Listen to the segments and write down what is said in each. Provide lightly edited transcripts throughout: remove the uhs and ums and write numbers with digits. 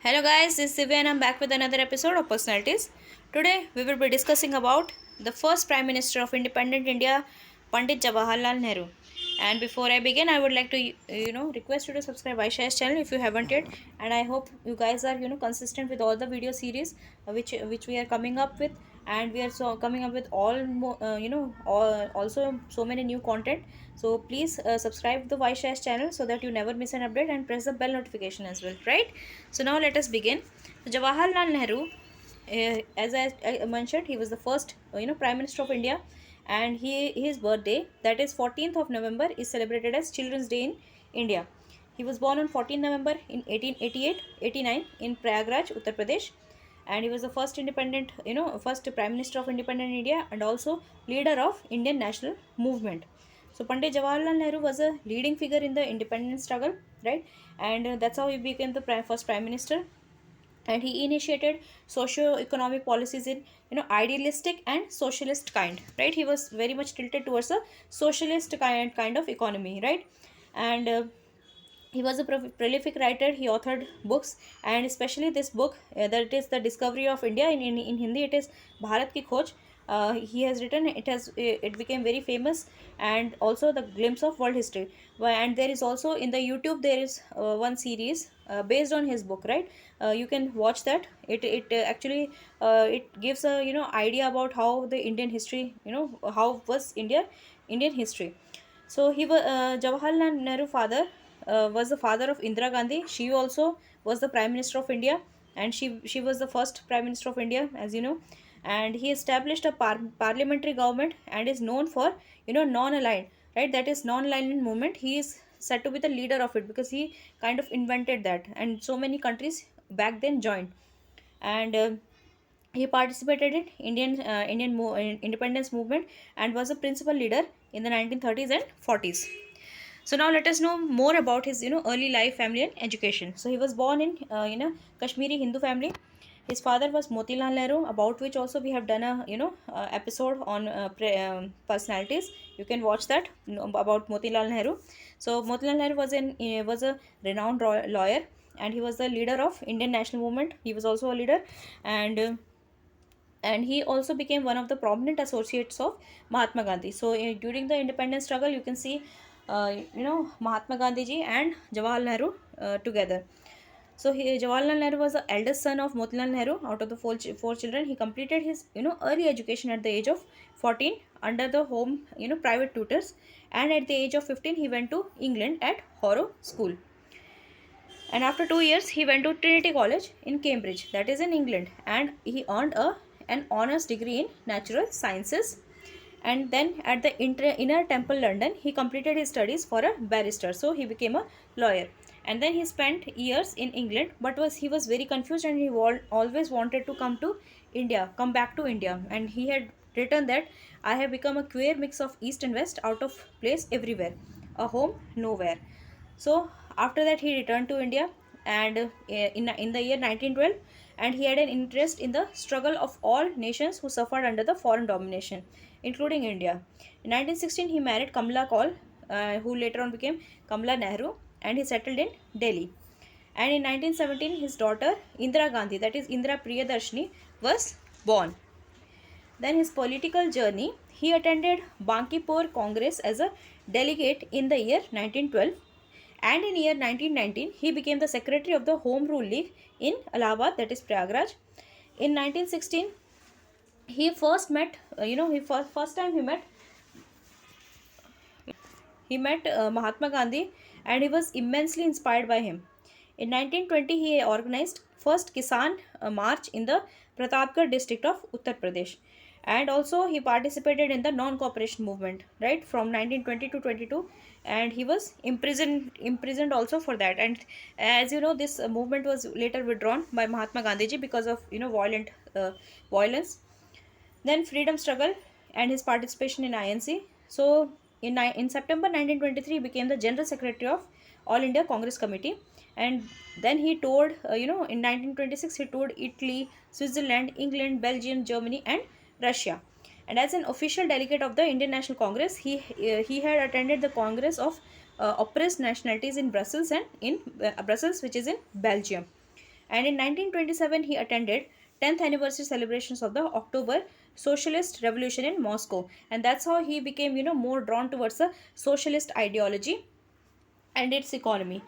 Hello guys, this is Divya and I'm back with another episode of Personalities. Today we will be discussing about the first Prime Minister of Independent India, Pandit Jawahar Lal Nehru. And before I begin, I would like to request you to subscribe Vysh IAS channel if you haven't yet. And I hope you guys are consistent with all the video series which we are coming up with, and we are so coming up with also so many new content. So please subscribe the Vysh IAS channel so that you never miss an update and press the bell notification as well, right? So now let us begin. So Jawaharlal Nehru, as I mentioned, he was the first Prime Minister of India, and his birthday, that is 14th of November, is celebrated as Children's Day in India. He was born on 14 November in 1888-89 in Prayagraj, Uttar Pradesh, and he was the first first Prime Minister of Independent India and also leader of Indian national movement. So Pandit Jawaharlal Nehru was a leading figure in the independence struggle, right? And that's how he became the first Prime Minister. And he initiated socio-economic policies in idealistic and socialist kind, right? He was very much tilted towards a socialist kind of economy, right? And he was a prolific writer. He authored books, and especially this book, that is the discovery of India. In Hindi it is Bharat Ki Khoj. He has written it became very famous, and also the glimpse of world history. And there is also in the YouTube there is one series based on his book, right? You can watch that. It gives a idea about how the Indian history, how was Indian history. So he was Jawaharlal Nehru father was the father of Indira Gandhi. She also was the Prime Minister of India, and she was the first Prime Minister of India, as you know. And he established a parliamentary government and is known for non-aligned, right? That is non-alignment movement. He is said to be the leader of it because he kind of invented that, and so many countries back then joined. And he participated in independence movement and was a principal leader in the 1930s and 40s. So now let us know more about his early life, family, and education. So he was born in Kashmiri Hindu family. His father was Motilal Nehru, about which also we have done a episode on personalities. You can watch that, about Motilal Nehru. So Motilal Nehru was a renowned lawyer, and he was the leader of Indian national movement. He was also a leader, and he also became one of the prominent associates of Mahatma Gandhi. So during the independence struggle, you can see Mahatma Gandhi ji and Jawaharlal Nehru together. So Jawaharlal Nehru was the eldest son of Motilal Nehru. Out of the four children, he completed his early education at the age of 14 under the home private tutors, and at the age of 15 he went to England at Harrow School. And after 2 years, he went to Trinity College in Cambridge, that is in England, and he earned an honours degree in natural sciences. And then at the Inner Temple, London, he completed his studies for a barrister. So he became a lawyer. And then he spent years in England, but he was very confused, and he always wanted to come back to India. And he had written that I have become a queer mix of East and West, out of place everywhere, a home nowhere. So after that he returned to India, and in the year 1912, and he had an interest in the struggle of all nations who suffered under the foreign domination, including India. In 1916 he married Kamala Kaul, who later on became Kamala Nehru, and he settled in Delhi. And in 1917 his daughter Indira Gandhi, that is Indira Priyadarshini, was born. Then his political journey, he attended Bankipur Congress as a delegate in the year 1912, and in year 1919 he became the secretary of the Home Rule League in Allahabad, that is Prayagraj. In 1916 he first met first time he met Mahatma Gandhi, and he was immensely inspired by him. In 1920 he organized first Kisan march in the Pratapgarh district of Uttar Pradesh, and also he participated in the non-cooperation movement, right, from 1920 to 22, and he was imprisoned also for that. And as you know, this movement was later withdrawn by Mahatma Gandhi ji because of violence. Then freedom struggle and his participation in INC. So in September 1923 he became the general secretary of All India Congress Committee, and then he toured in 1926 he toured Italy, Switzerland, England, Belgium, Germany, and Russia. And as an official delegate of the Indian National Congress, he had attended the Congress of oppressed nationalities in Brussels, and in Brussels, which is in Belgium. And in 1927 he attended 10th anniversary celebrations of the October Socialist Revolution in Moscow, and that's how he became, more drawn towards the socialist ideology and its economy.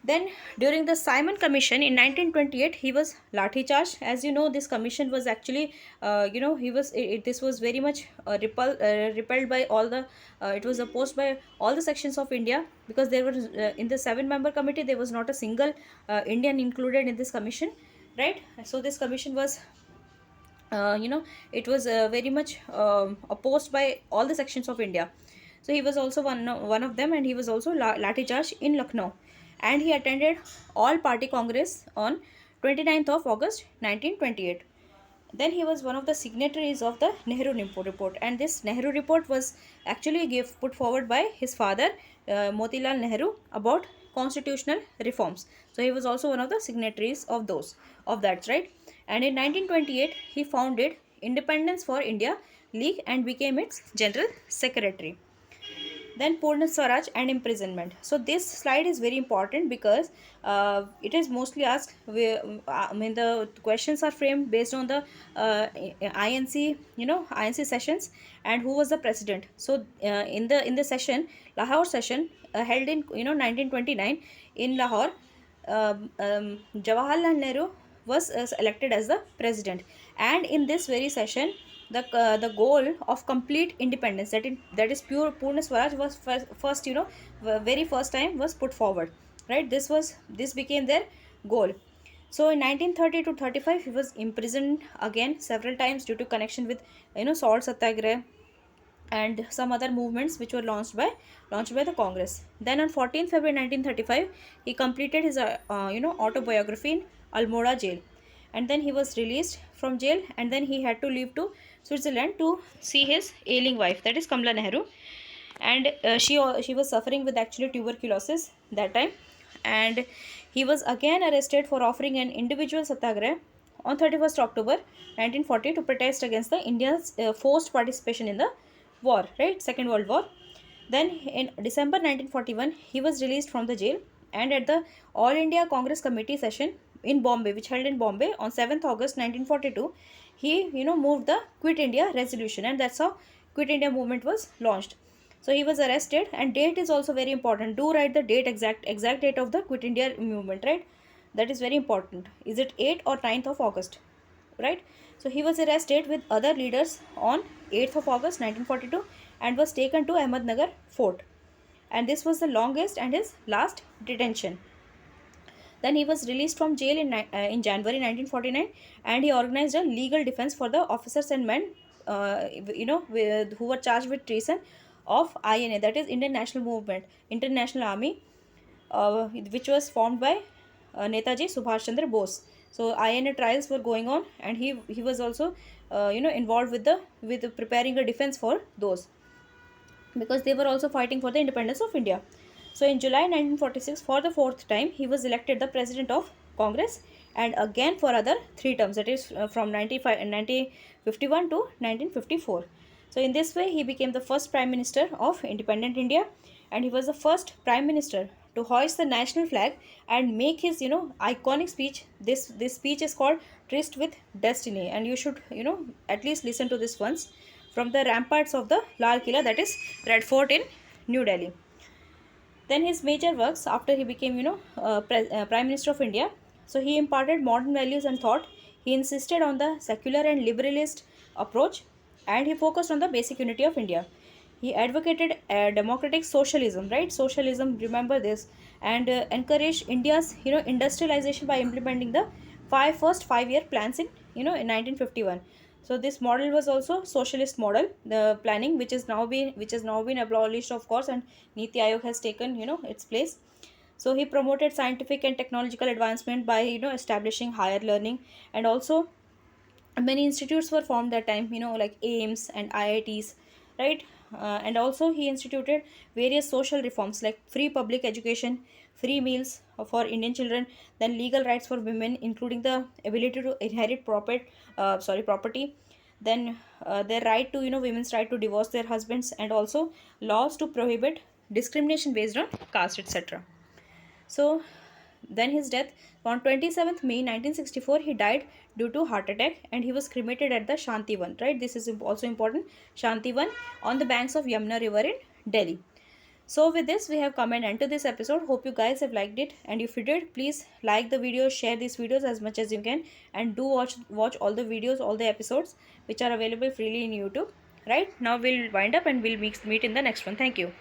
Then, during the Simon Commission in 1928, he was lathi charged. As you know, this commission was actually, he was. This was very much repelled by all the. It was opposed by all the sections of India, because there was in the seven-member committee there was not a single Indian included in this commission, right? So this commission was, it was very much opposed by all the sections of India. So he was also one of them, and he was also lathi charged in Lucknow, and he attended all party congress on 29th of August 1928. Then he was one of the signatories of the Nehru report, and this Nehru report was actually put forward by his father, Motilal Nehru, about constitutional reforms. So he was also one of the signatories of that, right? And in 1928 he founded Independence for India League and became its general secretary. Then Purna Swaraj and imprisonment. So this slide is very important because it is mostly asked. I mean, the questions are framed based on the INC, INC sessions and who was the president. So in the session, Lahore session held in 1929 in Lahore, Jawahar Lal Nehru was elected as the president, and in this very session the goal of complete independence, that is pure Purna Swaraj, was first, very first time was put forward, right? This became their goal. So in 1930 to 35 he was imprisoned again several times due to connection with, salt satyagrah and some other movements which were launched by the Congress. Then on 14th February 1935 he completed his autobiography in Almora jail, and then he was released from jail, and then he had to leave to Switzerland to see his ailing wife, that is Kamala Nehru, and she was suffering with actually tuberculosis that time, and he was again arrested for offering an individual satyagrah on 31st October 1940 to protest against the India's forced participation in the war, right? Second World War. Then in December 1941 he was released from the jail, and at the All India Congress Committee session in Bombay, which held in Bombay on 7th August 1942, he moved the Quit India resolution, and that's how Quit India movement was launched. So he was arrested, and date is also very important. Do write the date, exact date of the Quit India movement, right? That is very important. Is it 8th or 9th of August, right? So he was arrested with other leaders on 8th of August 1942 and was taken to Ahmednagar fort, and this was the longest and his last detention. Then he was released from jail in January 1949, and he organized a legal defense for the officers and men, who were charged with treason of INA, that is Indian National Movement, International Army, which was formed by Netaji Subhash Chandra Bose. So INA trials were going on, and he was also involved with preparing a defense for those, because they were also fighting for the independence of India. So in July 1946, for the fourth time, he was elected the president of Congress, and again for other 3 terms, that is from 1951 to 1954. So in this way, he became the first prime minister of independent India, and he was the first prime minister to hoist the national flag and make his iconic speech. This speech is called Tryst with Destiny, and you should at least listen to this once, from the ramparts of the Lal Killa, that is Red Fort in New Delhi. Then his major works after he became, Prime Minister of India. So he imparted modern values and thought. He insisted on the secular and liberalist approach, and he focused on the basic unity of India. He advocated democratic socialism, right? Socialism, remember this, and encouraged India's, industrialization by implementing the first 5-year plans in 1951. So this model was also socialist model, the planning, which has now been abolished, of course, and Niti Aayog has taken its place. So he promoted scientific and technological advancement by establishing higher learning, and also many institutes were formed that time, like AIMS and IITs, right? And also he instituted various social reforms like free public education, free meals for Indian children, then legal rights for women, including the ability to inherit property, then their right to, women's right to divorce their husbands, and also laws to prohibit discrimination based on caste, etc. So then his death on 27th May 1964, he died due to heart attack, and he was cremated at the Shantivan, right? This is also important, Shantivan, on the banks of Yamuna River in Delhi. So with this, we have come and end to this episode. Hope you guys have liked it, and if you did, please like the video, share these videos as much as you can, and do watch all the videos, all the episodes which are available freely in YouTube. Right now, we'll wind up and we'll meet in the next one. Thank you.